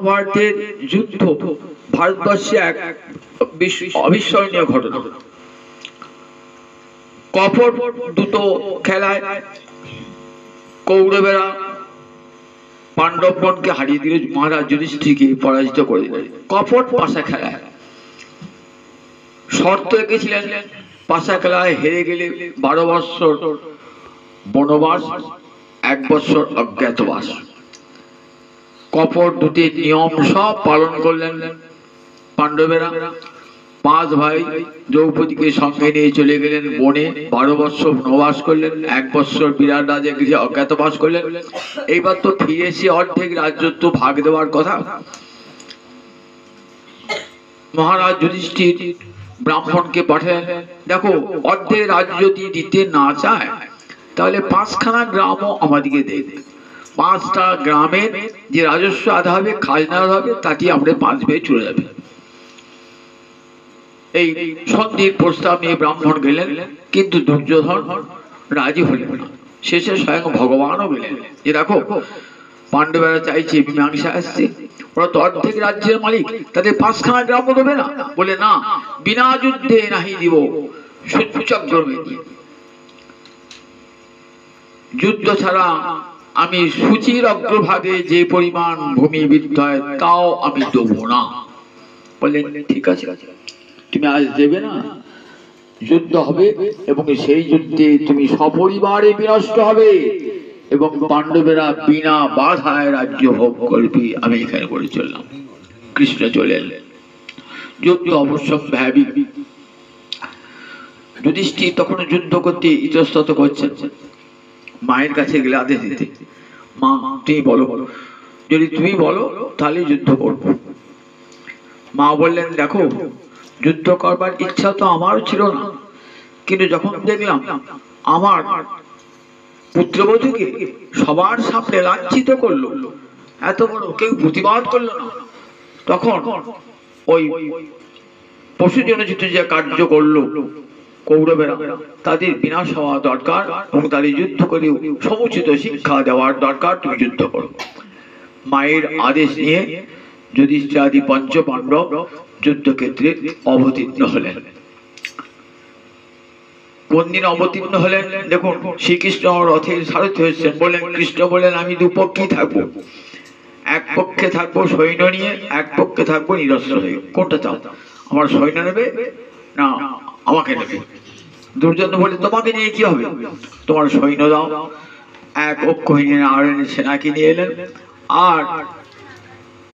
ভারতের যুদ্ধ ভারতবর্ষে এক অবিস্মরণীয় ঘটনা। কপট দুটো খেলায় কৌরবেরা পাণ্ডবগণকে হারিয়ে দিল, মহারাজ যুধিষ্ঠিরকে পরাজিত করে দিল। কপট পাশা খেলায় শর্ত রেখেছিলেন, পাশা খেলায় হেরে গেলে 12 বৎসর বনবাস, 1 বৎসর অজ্ঞাতবাস। কপট দুটির নিয়ম সব পালন করলেন পাণ্ডবেরা। 5 ভাই দ্রৌপদীকে সঙ্গে নিয়ে চলে গেলেন বনে, 12 বৎসর বনবাস করলেন, 1 বৎসর বিরাট রাজা গৃহে অজ্ঞাতবাস করলেন। এইবার তো ফিরে এসে অর্ধেক রাজ্যত্ব ভাগ দেওয়ার কথা। মহারাজ যুধিষ্ঠির ব্রাহ্মণকে পাঠালেন, দেখো অর্ধেক রাজ্য যদি দিতে না চায় তাহলে 5খানা গ্রামও আমাদেরকে দেবে। 5টা গ্রামের যে রাজস্ব আদা হবে, খাজনা আদা হবে, তাতে আমরা 5 ভাই চলে যাবে। এই সন্ধির প্রস্তাব নিয়ে ব্রাহ্মণ গেলেন, কিন্তু দুর্যোধন রাজি হলেন না। শেষে স্বয়ং ভগবানও গেলেন যে দেখো পাণ্ডবেরা চাইছে, মীমাংসা আসছে, ওরা তো অর্ধেক রাজ্যের মালিক, তাদের 5খানা গ্রামও দেবে না। বলে না, বিনা যুদ্ধে নাহি দিব সূচক্রমে, যুদ্ধ ছাড়া আমি সূচির অগ্রভাগে যে পরিমাণ ভূমি বিদ্যয় তাও আমি দেবো না। বললেন ঠিক আছে, তুমি আজ দেবে না, যুদ্ধ হবে এবং সেই যুদ্ধে তুমি সপরিবারে বিনষ্ট হবে এবং পাণ্ডবেরা বিনা বাধায় রাজ্য ভোগ করবে। আমি এখানে করে চললাম। কৃষ্ণ চলে এলেন। যুদ্ধ অবশ্য স্বাভাবিক। যুধিষ্ঠির তখন যুদ্ধ করতে ইতস্তত করছেন। মায়ের কাছে গেলে আদেশ দিতে, মা তুমি বলো, যদি তুমি বলো তাহলে যুদ্ধ করব। মা বললেন দেখো, যুদ্ধ করবার ইচ্ছা তো আমারও ছিল না, কিন্তু যখন দেখলাম আমার পুত্রবধূকে সবার সামনে লাঞ্ছিত করলো, এত বড় কেউ প্রতিবাদ করলো না, তখন ওই পশু জনচিত যে কার্য করলো কৌরবেরা, তাদের বিনাশ হওয়া দরকার এবং তাদের যুদ্ধ করে সমুচিত শিক্ষা দেওয়ার দরকার। তুমি যুদ্ধ করো। মায়ের আদেশ নিয়ে যুধিষ্ঠির আদি 5 পাণ্ডব যুদ্ধক্ষেত্রে অবতীর্ণ হলেন। কোন দিন অবতীর্ণ হলেন? দেখুন, শ্রীকৃষ্ণ রথের সারথি হয়েছেন। বললেন, কৃষ্ণ বললেন আমি দুপক্ষেই থাকবো, এক পক্ষে থাকবো সৈন্য নিয়ে, এক পক্ষে থাকবো নিরস্ত্র হয়ে। কোনটা চাও? আমার সৈন্য নেবে না আমাকে নেবে? দুর্যোধন বলে, তোমাকে নিয়ে কি হবে, তোমার সৈন্য দাও। 1 অক্ষহীন নারায়ণের সেনাকে নিয়ে এলেন আর